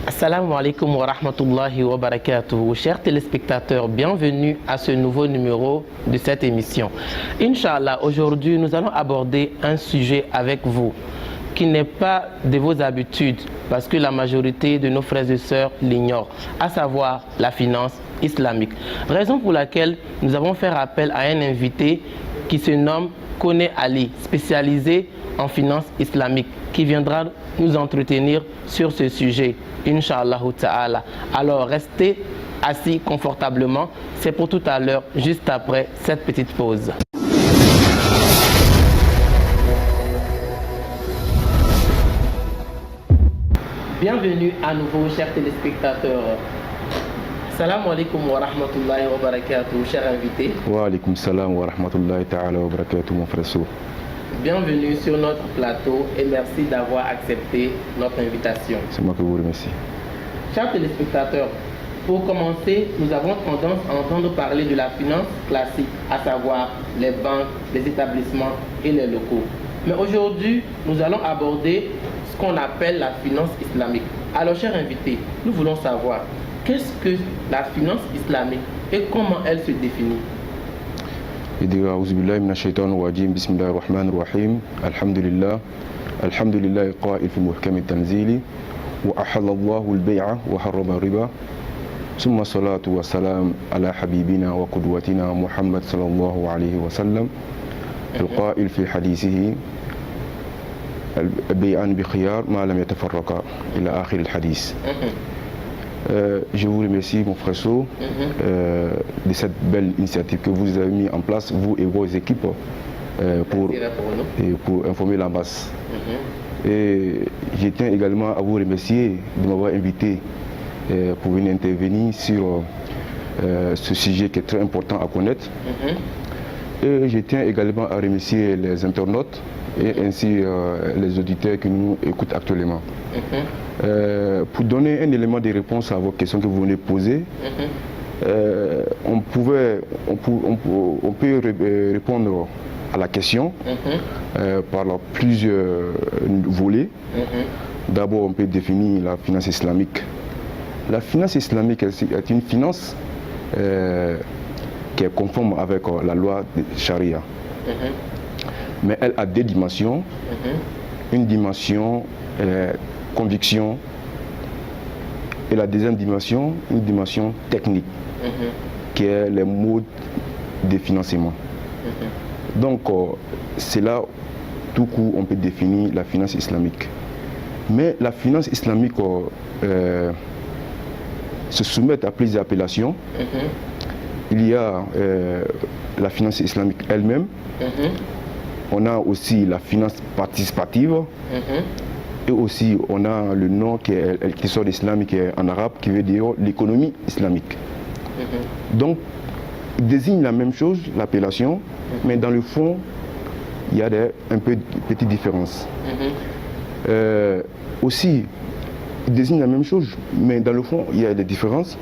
Assalamu alaikum wa rahmatullahi wa barakatuh. Chers téléspectateurs, bienvenue à ce nouveau numéro de cette émission. Inch'Allah, aujourd'hui, nous allons aborder un sujet avec vous qui n'est pas de vos habitudes parce que la majorité de nos frères et sœurs l'ignorent, à savoir la finance islamique. Raison pour laquelle nous avons fait appel à un invité qui se nomme Kone Ali, spécialisé en finance islamique, qui viendra nous entretenir sur ce sujet, Inch'Allah ta'ala. Alors restez assis confortablement, c'est pour tout à l'heure, juste après cette petite pause. Bienvenue à nouveau, chers téléspectateurs. Salam alaikum wa rahmatullahi wa barakatuh, cher invité. Wa alaikum salam wa rahmatullahi ta'ala wa barakatuh, mon frère Sow. Bienvenue sur notre plateau et merci d'avoir accepté notre invitation. C'est moi qui vous remercie. Chers téléspectateurs, pour commencer, nous avons tendance à entendre parler de la finance classique, à savoir les banques, les établissements et les locaux. Mais aujourd'hui, nous allons aborder ce qu'on appelle la finance islamique. Alors, chers invités, nous voulons savoir qu'est-ce que la finance islamique et comment elle se définit. أعوذ بالله من الشيطان الرجيم بسم الله الرحمن الرحيم الحمد لله قائل في محكم التنزيل وأحل الله البيع وحرم الربا ثم الصلاة والسلام على حبيبنا وقدوتنا محمد صلى الله عليه وسلم القائل في حديثه البيعان بخيار ما لم يتفرقا إلى آخر الحديث. Je vous remercie, mon frère Sow, de cette belle initiative que vous avez mis en place, vous et vos équipes, pour informer la masse. Et je tiens également à vous remercier de m'avoir invité pour venir intervenir sur ce sujet qui est très important à connaître. Et je tiens également à remercier les internautes et ainsi les auditeurs qui nous écoutent actuellement. Pour donner un élément de réponse à vos questions que vous venez poser, on peut répondre à la question par plusieurs volets. D'abord, on peut définir la finance islamique. La finance islamique est une finance qui est conforme avec la loi de Charia. Mais elle a deux dimensions. Une dimension conviction et la deuxième dimension, une dimension technique qui est les modes de financement. Donc c'est là tout coup on peut définir la finance islamique. Mais la finance islamique se soumet à plusieurs appellations. Il y a la finance islamique elle-même. On a aussi la finance participative. Et aussi, on a le nom qui sort islamique en arabe, qui veut dire l'économie islamique. Donc, il désigne la même chose, l'appellation, mais dans le fond, il y a un peu de petites différences. Aussi, il désigne la même chose, mais dans le fond, il y a des différences.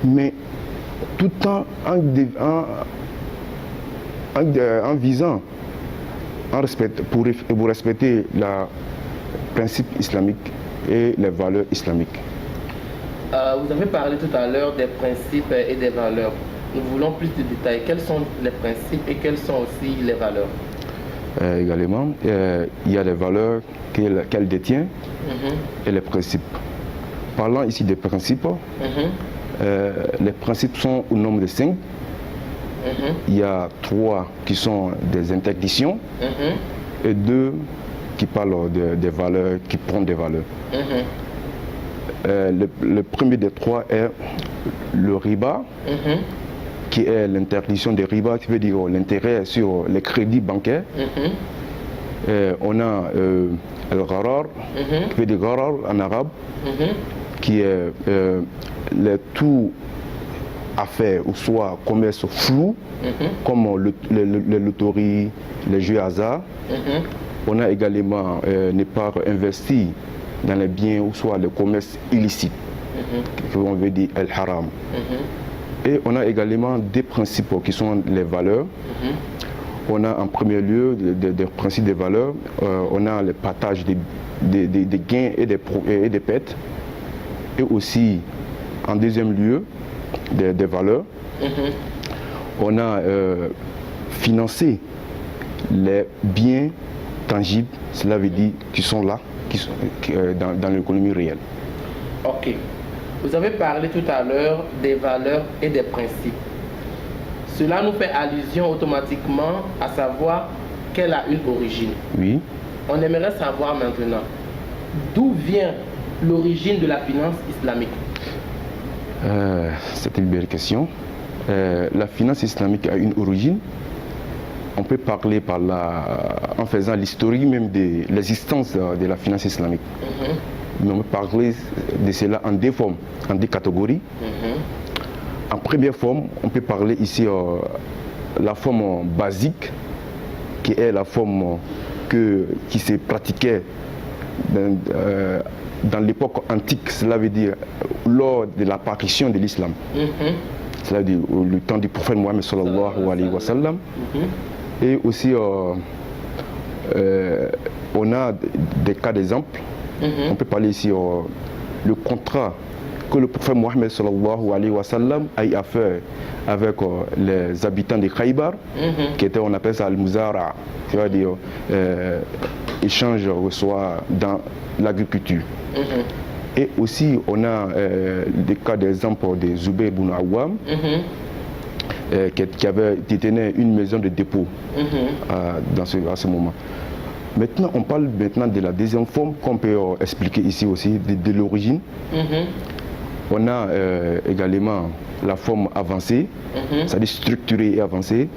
Mais tout en visant, pour respecter la principes islamiques et les valeurs islamiques. Vous avez parlé tout à l'heure des principes et des valeurs. Nous voulons plus de détails. Quels sont les principes et quelles sont aussi les valeurs? Également, il y a les valeurs qu'elle détient et les principes. Parlant ici des principes, les principes sont au nombre de 5. Il y a 3 qui sont des interdictions et 2 qui parlent des valeurs, qui prennent des valeurs. Le premier des 3 est le riba, qui est l'interdiction des riba, qui veut dire l'intérêt sur les crédits bancaires. On a le gharar, qui veut dire gharar en arabe, qui est tout affaires ou soit commerce flou, comme les loteries, les jeux hasard. On a également ne pas investir dans les biens ou soit le commerce illicite, on veut dire el haram. Et on a également des principes qui sont les valeurs. On a en premier lieu des principes des valeurs, on a le partage des gains et des pertes. et aussi, en deuxième lieu, des valeurs. On a financé les biens tangibles, cela veut dire qui sont là, dans l'économie réelle. Ok. Vous avez parlé tout à l'heure des valeurs et des principes. Cela nous fait allusion automatiquement à savoir qu'elle a une origine. Oui. On aimerait savoir maintenant d'où vient l'origine de la finance islamique. C'est une belle question. La finance islamique a une origine. On peut parler en faisant l'historique même de l'existence de la finance islamique. Mais on peut parler de cela en deux formes, en deux catégories. En première forme, on peut parler ici la forme basique, qui est la forme qui se pratiquait dans l'époque antique, cela veut dire lors de l'apparition de l'islam. Cela veut dire le temps du prophète Mohammed sallallahu alayhi wa sallam. Et aussi, on a des cas d'exemple. On peut parler ici le contrat que le prophète Mohammed sallallahu alayhi wa sallam a eu à faire avec les habitants de Khaybar, qui était, on appelle ça al-Muzara, c'est-à-dire échange soit dans l'agriculture. Et aussi, on a des cas d'exemple de Zubayr ibn Awwam, qui tenait une maison de dépôt à ce moment. Maintenant, on parle maintenant de la deuxième forme qu'on peut expliquer ici aussi, de l'origine. On a également la forme avancée, c'est-à-dire structurée et avancée.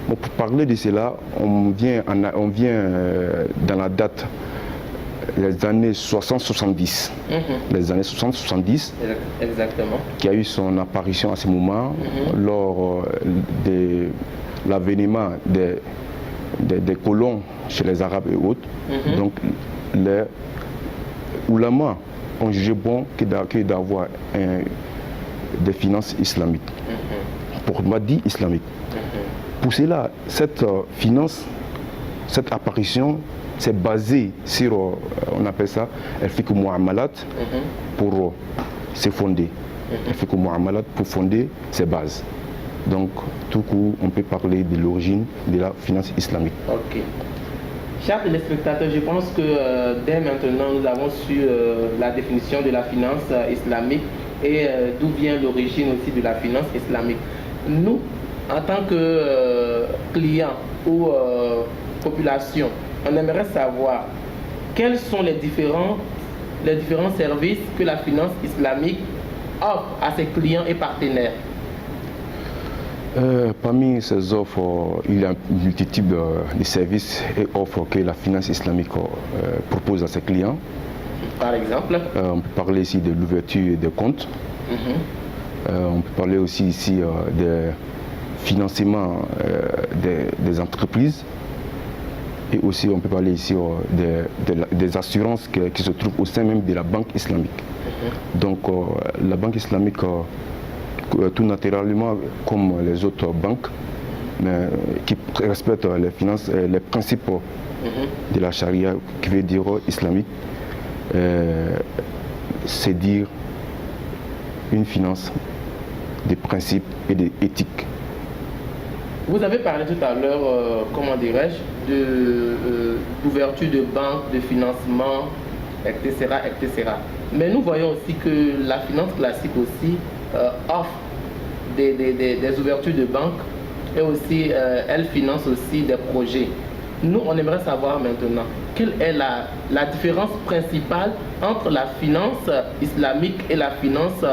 Bon, pour parler de cela, on vient dans la date des années 60-70. Les années 60-70, exactement, qui a eu son apparition à ce moment lors de l'avènement des colons chez les Arabes et autres. Donc les oulémas ont jugé bon d'avoir des finances islamiques. Pour moi, dit islamique. Pour cela, cette finance, cette apparition, c'est basé sur, on appelle ça, al-fiqh mu'amalat, pour se fonder. Al-fiqh mu'amalat pour fonder ses bases. Donc, tout coup, on peut parler de l'origine de la finance islamique. Ok. Chers téléspectateurs, je pense que dès maintenant, nous avons su la définition de la finance islamique et d'où vient l'origine aussi de la finance islamique. Nous, en tant que clients ou population, on aimerait savoir quels sont les différents services que la finance islamique offre à ses clients et partenaires. Parmi ces offres, il y a une multitude de services et offres que la finance islamique propose à ses clients. Par exemple, on peut parler ici de l'ouverture des comptes. On peut parler aussi ici des financements des entreprises. Et aussi, on peut parler ici des assurances qui se trouvent au sein même de la banque islamique. Donc, la banque islamique, tout naturellement, comme les autres banques, mais qui respectent les finances, les principes de la charia, qui veut dire islamique, c'est dire une finance des principes et des éthiques. Vous avez parlé tout à l'heure, comment dirais-je, d'ouverture de banques, de financement, etc., etc. Mais nous voyons aussi que la finance classique aussi offre des ouvertures de banques et aussi elle finance aussi des projets. Nous, on aimerait savoir maintenant quelle est la différence principale entre la finance islamique et la finance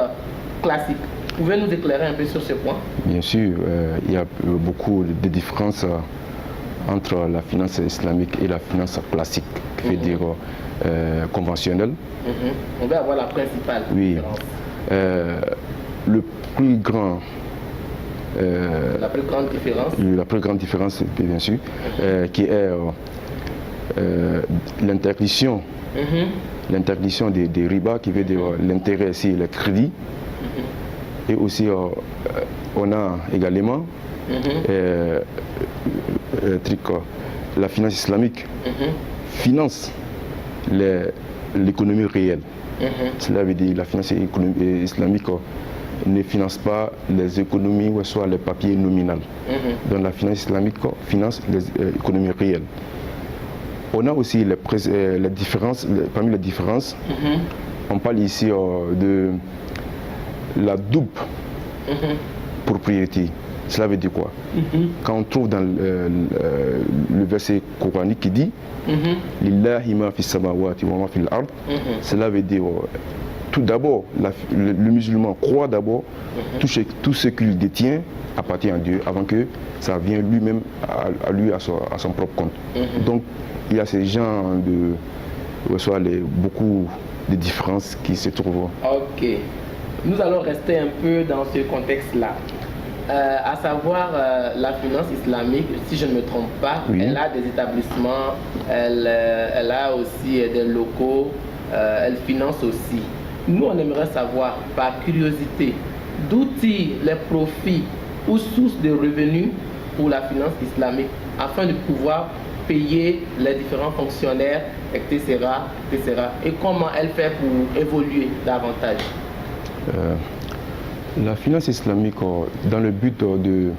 classique. Pouvez nous éclairer un peu sur ce point? Bien sûr, il y a beaucoup de différences entre la finance islamique et la finance classique, qui veut dire conventionnelle. On va avoir la principale différence. Le plus grand... la plus grande différence? La plus grande différence, bien sûr, qui est l'interdiction des riba, qui veut dire l'intérêt ici, le crédit. Et aussi, on a également la finance islamique finance les l'économie réelle. Cela veut dire que la finance islamique ne finance pas les économies ou soit les papiers nominaux. Donc la finance islamique finance les économies réelles. On a aussi les différences, parmi les différences, on parle ici de la double propriété. Cela veut dire quoi? Quand on trouve dans le verset coranique qui dit Lillahi ma fi samawati wa ma fil ard, cela veut dire tout d'abord, le musulman croit d'abord tout ce qu'il détient appartient à Dieu avant que ça vienne lui-même à son propre compte. Donc il y a ces genres beaucoup de différences qui se trouvent. Ok. Nous allons rester un peu dans ce contexte-là. À savoir la finance islamique, si je ne me trompe pas, elle a des établissements, elle a aussi des locaux, elle finance aussi. Nous, on aimerait savoir, par curiosité, d'où tirent les profits ou sources de revenus pour la finance islamique afin de pouvoir payer les différents fonctionnaires, etc., etc. Et comment elle fait pour évoluer davantage? La finance islamique, dans le but de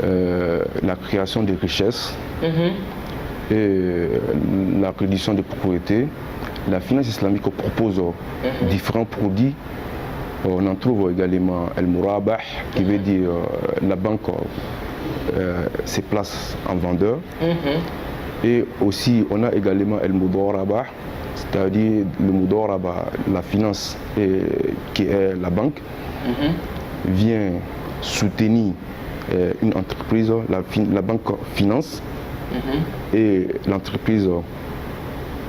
la création de richesses et la réduction des propriétés, la finance islamique propose différents produits. On en trouve également El-Murabah, qui veut dire la banque se place en vendeur. Et aussi, on a également El-Mudorabah, c'est-à-dire le Mudorabah, la finance qui est la banque, vient soutenir une entreprise, la banque finance, et l'entreprise,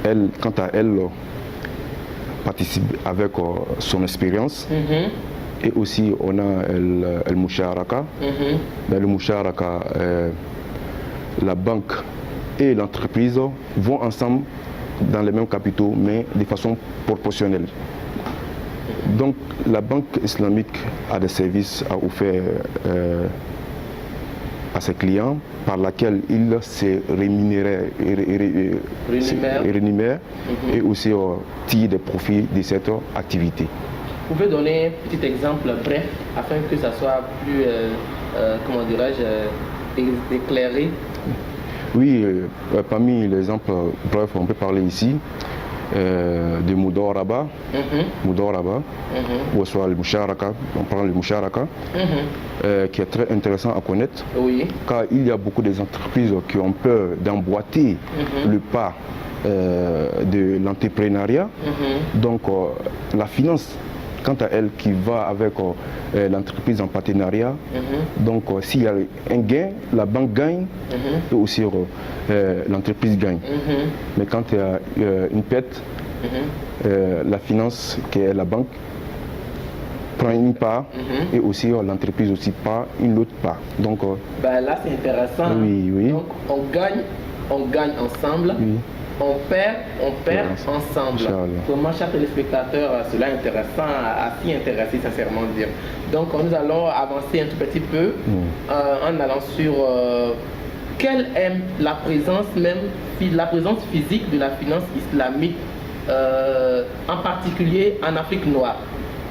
elle, quant à elle, participe avec son expérience. Et aussi, on a le Musharaka. Dans le Musharaka, la banque et l'entreprise vont ensemble dans les mêmes capitaux, mais de façon proportionnelle. Donc, la banque islamique a des services à offrir à ses clients, par laquelle il se rémunère et aussi tire des profits de cette activité. Vous pouvez donner un petit exemple bref afin que ça soit plus, comment dirais-je, éclairé? Oui, parmi les exemples brefs, on peut parler ici de Mudoraba, ou soit le Musharaka, on prend le Musharaka, qui est très intéressant à connaître, car il y a beaucoup d'entreprises qui ont peur d'emboîter le pas de l'entrepreneuriat. Donc la finance, quant à elle, qui va avec l'entreprise en partenariat. Donc s'il y a un gain, la banque gagne et aussi l'entreprise gagne. Mais quand il y a une perte, la finance, qui est la banque, prend une part et aussi l'entreprise aussi prend une autre part. Donc là c'est intéressant. Donc on gagne ensemble. On perd ensemble. Pour moi, chaque téléspectateur, cela est intéressant, à s'y intéresser, sincèrement dire. Donc, nous allons avancer un tout petit peu en allant sur quelle est la présence physique de la finance islamique, en particulier en Afrique noire.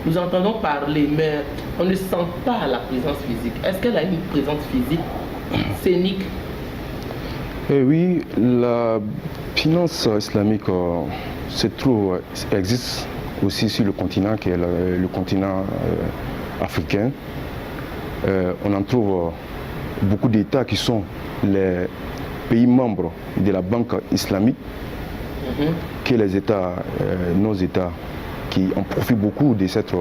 Nous entendons parler, mais on ne sent pas la présence physique. Est-ce qu'elle a une présence physique scénique? Oui, la finance islamique existe aussi sur le continent qui est le continent africain. On en trouve beaucoup d'États qui sont les pays membres de la Banque islamique, que les États, nos États, qui en profitent beaucoup de cette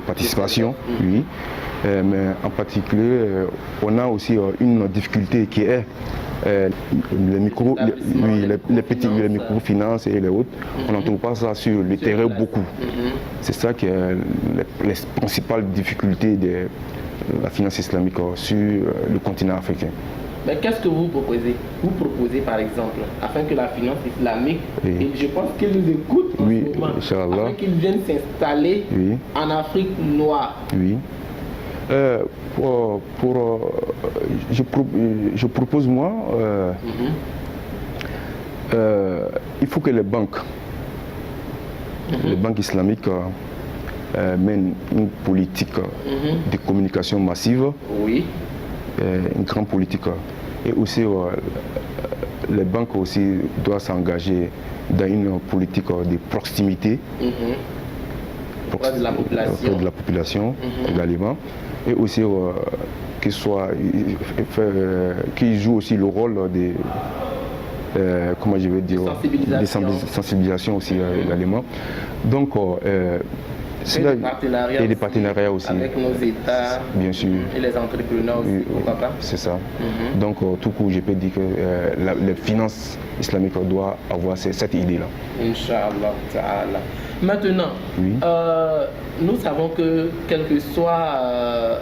participation. Mais en particulier, on a aussi une difficulté qui est les microfinances et les autres. On n'en trouve pas ça sur le terrain beaucoup. C'est ça qui est les principales difficultés de la finance islamique sur le continent africain. Mais qu'est-ce que vous proposez? Vous proposez par exemple, afin que la finance islamique, et je pense qu'ils nous écoutent en ce moment, afin qu'ils viennent s'installer en Afrique noire. Je propose moi il faut que les banques islamiques mènent une politique de communication massive, Oui. une grande politique. Et aussi, les banques aussi doivent s'engager dans une politique de proximité Auprès de la population. Également. Et aussi qui joue aussi le rôle de comment je vais dire, sensibilisation aussi également. Donc, et des partenariats aussi. Avec nos États, bien sûr. Et les entrepreneurs aussi, pourquoi pas. C'est ça. Donc, tout coup, je peux dire que les finances islamiques doivent avoir cette idée-là. Inch'Allah ta'ala. Maintenant, oui. Nous savons que quel que soit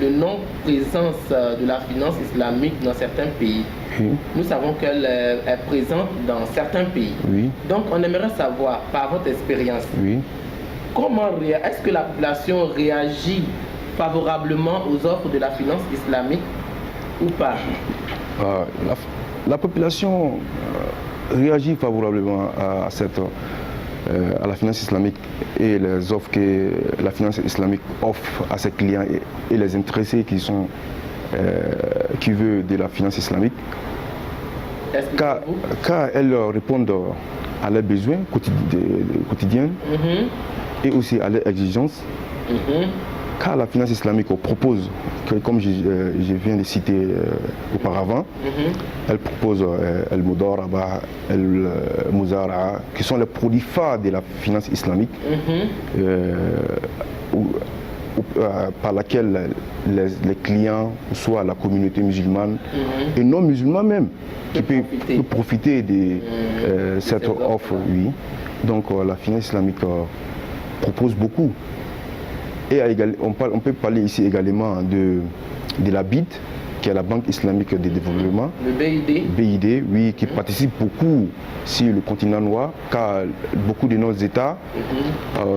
le non-présence de la finance islamique dans certains pays, oui. Nous savons qu'elle est présente dans certains pays. Oui. Donc, on aimerait savoir, par votre expérience, oui. Est-ce que la population réagit favorablement aux offres de la finance islamique ou pas? La population réagit favorablement à la finance islamique et les offres que la finance islamique offre à ses clients et les intéressés qui veulent de la finance islamique, car elles répondent à leurs besoins quotidiens et aussi à leurs exigences. Car la finance islamique propose, comme je viens de citer auparavant, elle propose El Mudaraba, El Muzara, qui sont les produits phares de la finance islamique, par laquelle les clients, soit la communauté musulmane et non musulmans même, qui peuvent profiter de cette offre. Oui. Donc la finance islamique propose beaucoup. Et on peut parler ici également de la BID, qui est la Banque islamique de développement. Le BID, oui, qui participe beaucoup sur le continent noir, car beaucoup de nos États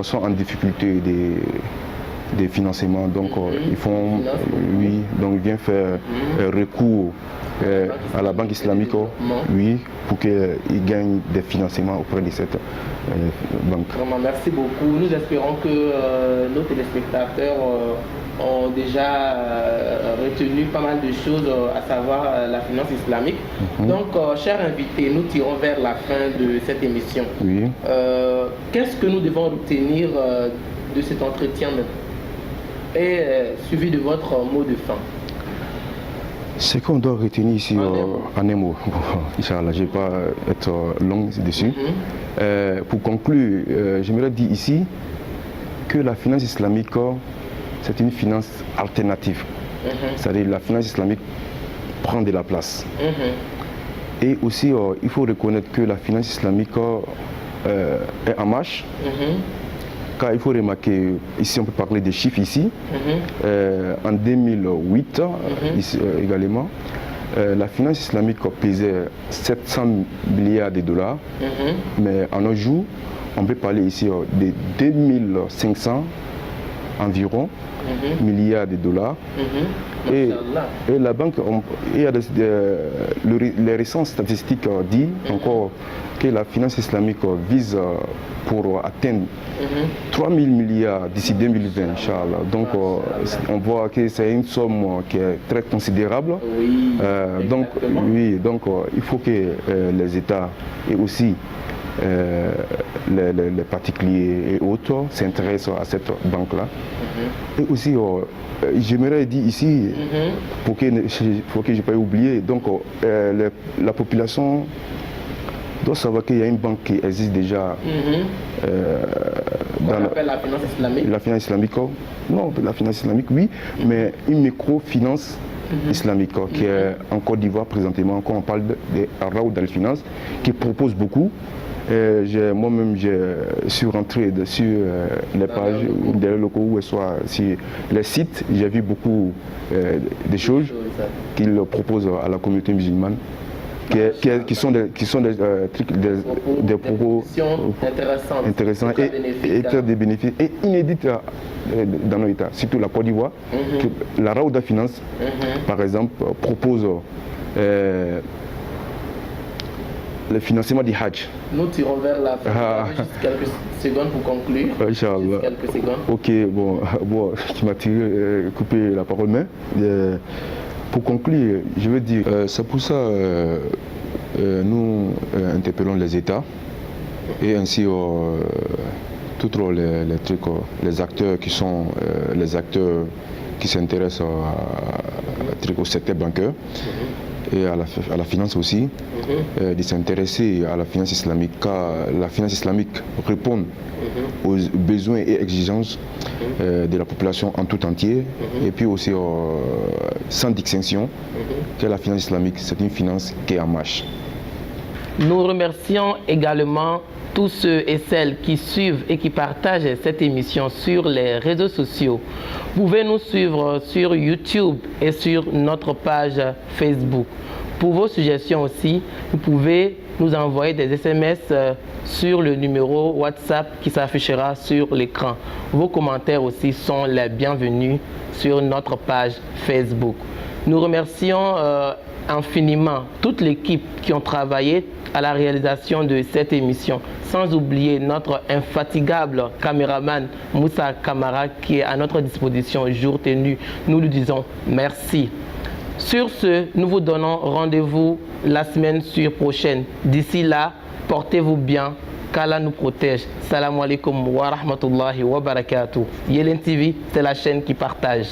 sont en difficulté des financements. Donc ils font, oui, donc ils viennent faire recours à la Banque islamique, oui, pour qu'ils gagnent des financements auprès de cette banque. Vraiment, merci beaucoup. Nous espérons que nos téléspectateurs ont déjà retenu pas mal de choses, à savoir la finance islamique. Donc, chers invités, nous tirons vers la fin de cette émission. Oui. Qu'est-ce que nous devons retenir de cet entretien et suivi de votre mot de fin? Ce qu'on doit retenir ici en un mot, Inch'Allah, je ne vais pas être long dessus. Pour conclure, j'aimerais dire ici que la finance islamique, c'est une finance alternative. C'est-à-dire que la finance islamique prend de la place. Et aussi, il faut reconnaître que la finance islamique est en marche. Car il faut remarquer, ici on peut parler des chiffres ici, en 2008 également, la finance islamique pesait 700 milliards de dollars, mais en un jour, on peut parler ici de 2500 environ milliards de dollars. Et la banque, les récentes statistiques disent encore que la finance islamique vise pour atteindre 3 000 milliards d'ici 2020, Inch'Allah. Donc on voit que c'est une somme qui est très considérable. Donc il faut que les États et aussi les particuliers et autres s'intéressent à cette banque-là. Et aussi, j'aimerais dire ici, pour que je n'ai pas oublié, donc la population doit savoir qu'il y a une banque qui existe déjà dans la finance islamique. La finance islamique, non, la finance islamique, oui, mais une microfinance islamique qui est en Côte d'Ivoire présentement, quand on parle de Raoud al-Finance, qui propose beaucoup. Moi-même, je suis rentré sur les pages des locaux ou soit sur les sites, j'ai vu beaucoup de choses qu'ils proposent à la communauté musulmane, qui sont des propos intéressants et très des bénéfices et inédits dans nos États, surtout la Côte d'Ivoire. La Raoud al-Finance, par exemple, propose le financement du Hajj. Nous tirons vers la fin. Juste quelques secondes pour conclure. Inch'Allah. Quelques secondes. Ok, bon, tu m'as coupé la parole, mais pour conclure, je veux dire, c'est pour ça nous interpellons les États et ainsi tous les acteurs qui sont les acteurs qui s'intéressent au secteur bancaire et à la finance aussi, de s'intéresser à la finance islamique, car la finance islamique répond aux besoins et exigences de la population en tout entier, et puis aussi sans distinction, que la finance islamique, c'est une finance qui est en marche. Nous remercions également tous ceux et celles qui suivent et qui partagent cette émission sur les réseaux sociaux. Vous pouvez nous suivre sur YouTube et sur notre page Facebook. Pour vos suggestions aussi, vous pouvez nous envoyer des SMS sur le numéro WhatsApp qui s'affichera sur l'écran. Vos commentaires aussi sont les bienvenus sur notre page Facebook. Nous remercions infiniment toute l'équipe qui ont travaillé à la réalisation de cette émission, sans oublier notre infatigable caméraman Moussa Kamara qui est à notre disposition jour tenu. Nous lui disons merci. Sur ce, nous vous donnons rendez-vous la semaine prochaine. D'ici là, portez-vous bien, qu'Allah nous protège. Salam alaikum wa rahmatullahi wa barakatuh. Yelen TV, c'est la chaîne qui partage.